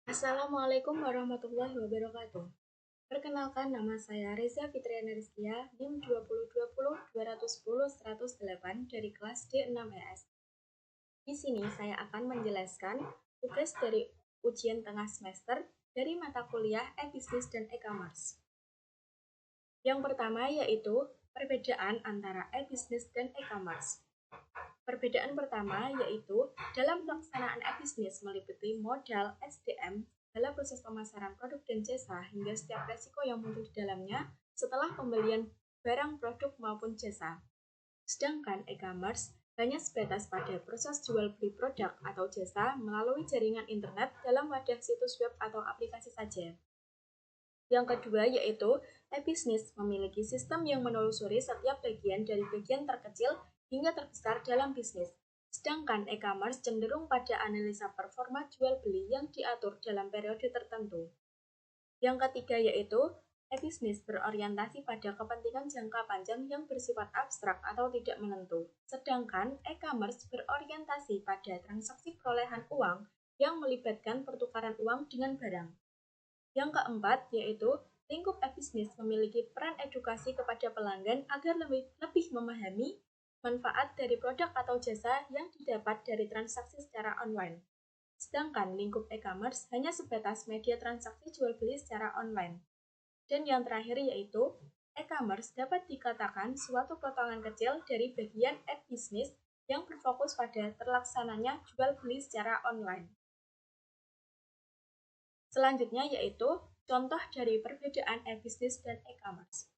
Assalamualaikum warahmatullahi wabarakatuh. Perkenalkan, nama saya Reza Fitriana Rizkia, NIM 2020-210-108 dari kelas D6 ES. Di sini saya akan menjelaskan tugas dari ujian tengah semester dari mata kuliah e-business dan e-commerce. Yang pertama yaitu perbedaan antara e-business dan e-commerce. Perbedaan pertama yaitu dalam pelaksanaan e-business meliputi modal, SDM, dalam proses pemasaran produk dan jasa hingga setiap resiko yang muncul di dalamnya setelah pembelian barang, produk maupun jasa. Sedangkan e-commerce hanya sebatas pada proses jual beli produk atau jasa melalui jaringan internet dalam wadah situs web atau aplikasi saja. Yang kedua yaitu e-business memiliki sistem yang menelusuri setiap bagian dari bagian terkecil hingga terbesar dalam bisnis. Sedangkan e-commerce cenderung pada analisa performa jual beli yang diatur dalam periode tertentu. Yang ketiga yaitu e-business berorientasi pada kepentingan jangka panjang yang bersifat abstrak atau tidak menentu. Sedangkan e-commerce berorientasi pada transaksi perolehan uang yang melibatkan pertukaran uang dengan barang. Yang keempat yaitu lingkup e-business memiliki peran edukasi kepada pelanggan agar lebih memahami manfaat dari produk atau jasa yang didapat dari transaksi secara online. Sedangkan lingkup e-commerce hanya sebatas media transaksi jual beli secara online. Dan yang terakhir yaitu e-commerce dapat dikatakan suatu potongan kecil dari bagian e-business yang berfokus pada terlaksananya jual beli secara online. Selanjutnya yaitu contoh dari perbedaan e-business dan e-commerce.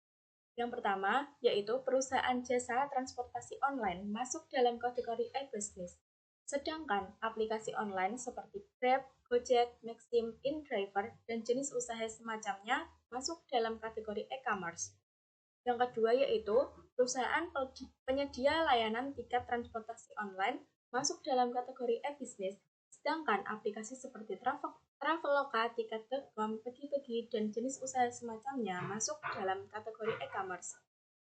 Yang pertama yaitu perusahaan jasa transportasi online masuk dalam kategori e-business. Sedangkan aplikasi online seperti Grab, Gojek, Maxim, InDriver, dan jenis usaha semacamnya masuk dalam kategori e-commerce. Yang kedua yaitu perusahaan penyedia layanan tiket transportasi online masuk dalam kategori e-business. Sedangkan aplikasi seperti Traveloka, Tiket.com, Pegi-Pegi, dan jenis usaha semacamnya masuk dalam kategori e-commerce.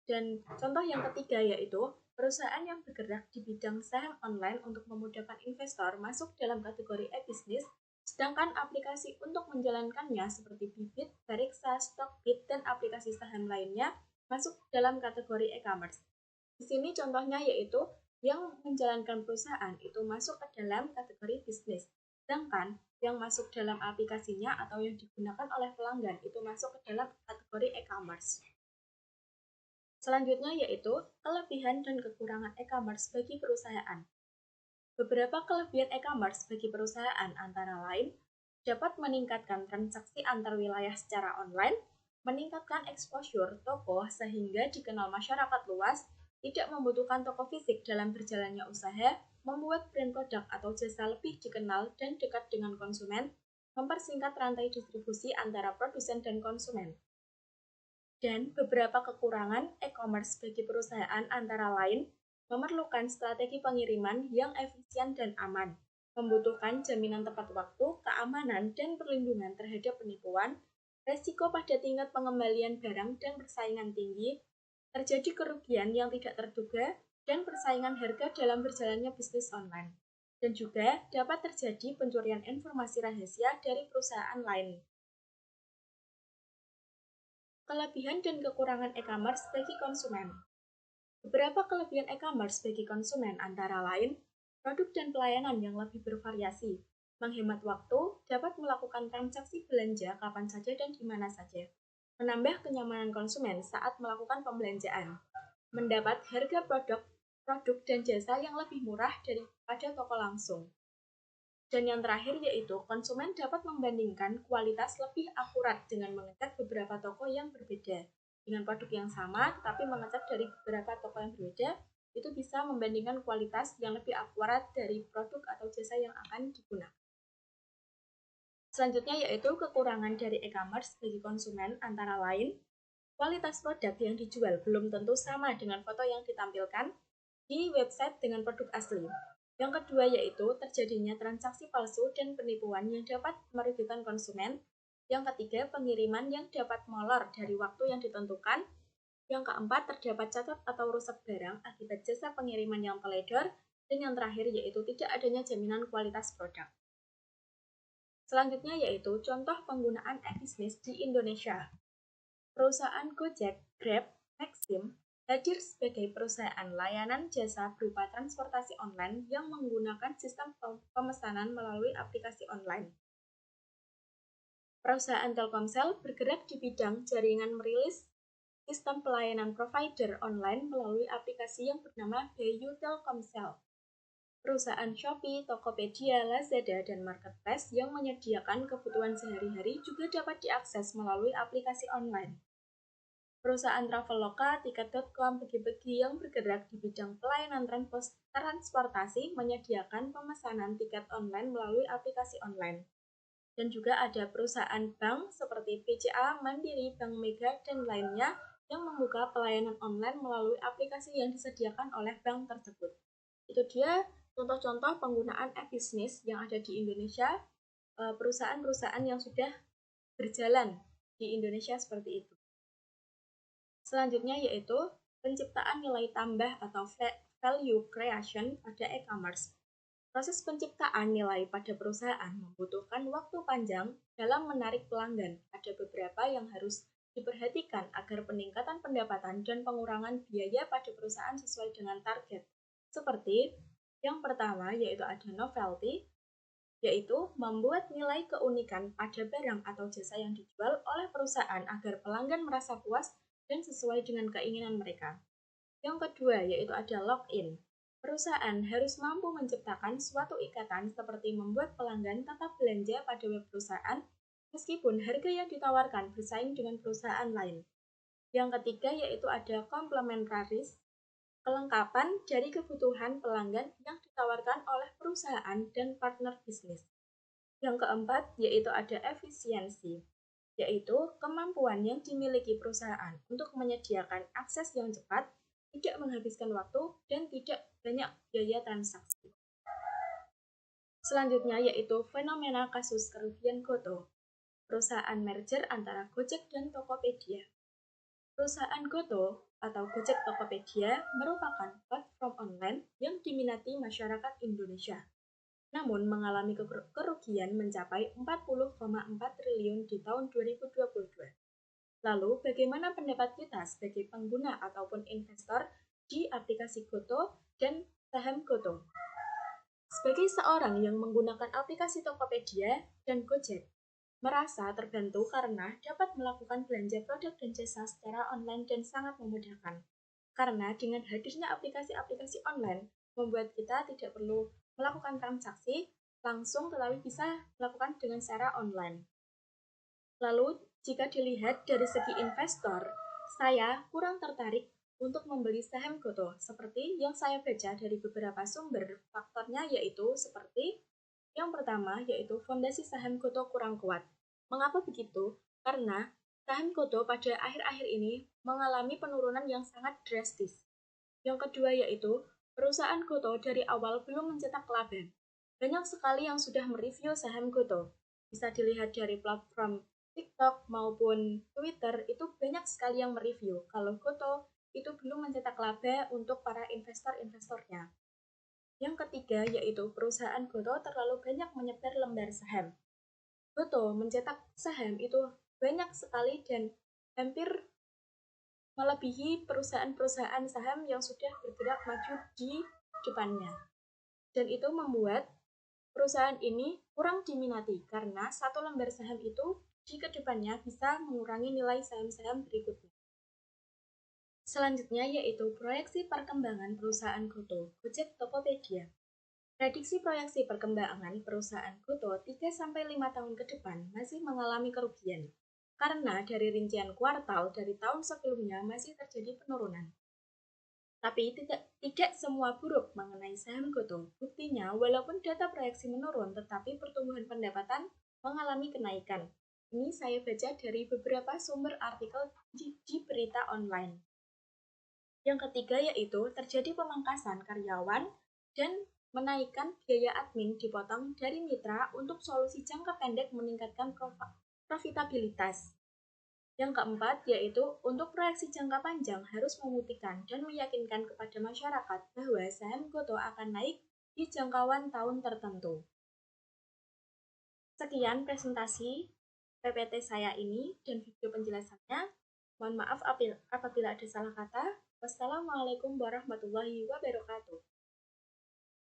Dan contoh yang ketiga yaitu perusahaan yang bergerak di bidang saham online untuk memudahkan investor masuk dalam kategori e-business, sedangkan aplikasi untuk menjalankannya seperti Bibit, Bariksa, Stockbit, dan aplikasi saham lainnya masuk dalam kategori e-commerce. Di sini contohnya yaitu yang menjalankan perusahaan itu masuk ke dalam kategori bisnis, sedangkan yang masuk dalam aplikasinya atau yang digunakan oleh pelanggan itu masuk ke dalam kategori e-commerce. Selanjutnya yaitu kelebihan dan kekurangan e-commerce bagi perusahaan. Beberapa kelebihan e-commerce bagi perusahaan antara lain dapat meningkatkan transaksi antar wilayah secara online, meningkatkan exposure toko sehingga dikenal masyarakat luas, tidak membutuhkan toko fisik dalam berjalannya usaha, membuat brand produk atau jasa lebih dikenal dan dekat dengan konsumen, mempersingkat rantai distribusi antara produsen dan konsumen. Dan beberapa kekurangan e-commerce bagi perusahaan antara lain memerlukan strategi pengiriman yang efisien dan aman, membutuhkan jaminan tepat waktu, keamanan, dan perlindungan terhadap penipuan, resiko pada tingkat pengembalian barang dan persaingan tinggi, terjadi kerugian yang tidak terduga, dan persaingan harga dalam berjalannya bisnis online. Dan juga dapat terjadi pencurian informasi rahasia dari perusahaan lain. Kelebihan dan kekurangan e-commerce bagi konsumen. Beberapa kelebihan e-commerce bagi konsumen antara lain produk dan pelayanan yang lebih bervariasi, menghemat waktu, dapat melakukan transaksi belanja kapan saja dan di mana saja, menambah kenyamanan konsumen saat melakukan pembelanjaan, mendapat harga produk dan jasa yang lebih murah daripada toko langsung. Dan yang terakhir yaitu konsumen dapat membandingkan kualitas lebih akurat dengan mengecek beberapa toko yang berbeda. Dengan produk yang sama, tetapi mengecek dari beberapa toko yang berbeda, itu bisa membandingkan kualitas yang lebih akurat dari produk atau jasa yang akan digunakan. Selanjutnya yaitu kekurangan dari e-commerce bagi konsumen antara lain, kualitas produk yang dijual belum tentu sama dengan foto yang ditampilkan di website dengan produk asli. Yang kedua yaitu terjadinya transaksi palsu dan penipuan yang dapat merugikan konsumen. Yang ketiga, pengiriman yang dapat molor dari waktu yang ditentukan. Yang keempat, terdapat cacat atau rusak barang akibat jasa pengiriman yang teledor. Dan yang terakhir yaitu tidak adanya jaminan kualitas produk. Selanjutnya yaitu contoh penggunaan e-bisnis di Indonesia. Perusahaan Gojek, Grab, Maxim hadir sebagai perusahaan layanan jasa berupa transportasi online yang menggunakan sistem pemesanan melalui aplikasi online. Perusahaan Telkomsel bergerak di bidang jaringan merilis sistem pelayanan provider online melalui aplikasi yang bernama Bayu Telkomsel. Perusahaan Shopee, Tokopedia, Lazada, dan Marketplace yang menyediakan kebutuhan sehari-hari juga dapat diakses melalui aplikasi online. Perusahaan Traveloka, Tiket.com, Begi-Begi yang bergerak di bidang pelayanan transportasi menyediakan pemesanan tiket online melalui aplikasi online. Dan juga ada perusahaan bank seperti BCA, Mandiri, Bank Mega, dan lainnya yang membuka pelayanan online melalui aplikasi yang disediakan oleh bank tersebut. Itu dia contoh-contoh penggunaan e-bisnis yang ada di Indonesia, perusahaan-perusahaan yang sudah berjalan di Indonesia seperti itu. Selanjutnya yaitu penciptaan nilai tambah atau value creation pada e-commerce. Proses penciptaan nilai pada perusahaan membutuhkan waktu panjang dalam menarik pelanggan. Ada beberapa yang harus diperhatikan agar peningkatan pendapatan dan pengurangan biaya pada perusahaan sesuai dengan target. Seperti yang pertama yaitu ada novelty, yaitu membuat nilai keunikan pada barang atau jasa yang dijual oleh perusahaan agar pelanggan merasa puas dan sesuai dengan keinginan mereka. Yang kedua yaitu ada lock-in. Perusahaan harus mampu menciptakan suatu ikatan seperti membuat pelanggan tetap belanja pada web perusahaan meskipun harga yang ditawarkan bersaing dengan perusahaan lain. Yang ketiga yaitu ada complementaris, kelengkapan dari kebutuhan pelanggan yang ditawarkan oleh perusahaan dan partner bisnis. Yang keempat yaitu ada efisiensi, yaitu kemampuan yang dimiliki perusahaan untuk menyediakan akses yang cepat, tidak menghabiskan waktu, dan tidak banyak biaya transaksi. Selanjutnya yaitu fenomena kasus kerugian Goto, perusahaan merger antara Gojek dan Tokopedia. Perusahaan Goto atau Gojek Tokopedia merupakan platform online yang diminati masyarakat Indonesia, namun mengalami kerugian mencapai 40,4 triliun di tahun 2022. Lalu, bagaimana pendapat kita sebagai pengguna ataupun investor di aplikasi Goto dan saham Goto? Sebagai seorang yang menggunakan aplikasi Tokopedia dan Gojek, merasa terbantu karena dapat melakukan belanja produk dan jasa secara online dan sangat memudahkan. Karena dengan hadirnya aplikasi-aplikasi online, membuat kita tidak perlu melakukan transaksi langsung tetapi bisa melakukan dengan secara online. Lalu, jika dilihat dari segi investor, saya kurang tertarik untuk membeli saham Goto, seperti yang saya baca dari beberapa sumber. Faktornya yaitu seperti yang pertama yaitu fondasi saham Goto kurang kuat. Mengapa begitu? Karena saham Goto pada akhir-akhir ini mengalami penurunan yang sangat drastis. Yang kedua yaitu perusahaan Goto dari awal belum mencetak laba. Banyak sekali yang sudah mereview saham Goto. Bisa dilihat dari platform TikTok maupun Twitter, itu banyak sekali yang mereview kalau Goto itu belum mencetak laba untuk para investor-investornya. Yang ketiga yaitu perusahaan Goto terlalu banyak menyebar lembar saham. Goto mencetak saham itu banyak sekali dan hampir melebihi perusahaan-perusahaan saham yang sudah bergerak maju di depannya. Dan itu membuat perusahaan ini kurang diminati karena satu lembar saham itu di kedepannya bisa mengurangi nilai saham-saham berikutnya. Selanjutnya yaitu proyeksi perkembangan perusahaan Goto, Gojek Tokopedia. Prediksi proyeksi perkembangan perusahaan Goto 3-5 tahun ke depan masih mengalami kerugian, karena dari rincian kuartal dari tahun sebelumnya masih terjadi penurunan. Tapi tidak semua buruk mengenai saham Goto. Buktinya, walaupun data proyeksi menurun, tetapi pertumbuhan pendapatan mengalami kenaikan. Ini saya baca dari beberapa sumber artikel di berita online. Yang ketiga yaitu terjadi pemangkasan karyawan dan menaikkan biaya admin dipotong dari mitra untuk solusi jangka pendek meningkatkan profitabilitas. Yang keempat yaitu untuk proyeksi jangka panjang harus membuktikan dan meyakinkan kepada masyarakat bahwa saham Goto akan naik di jangkauan tahun tertentu. Sekian presentasi PPT saya ini dan video penjelasannya. Mohon maaf apabila ada salah kata. Wassalamualaikum warahmatullahi wabarakatuh.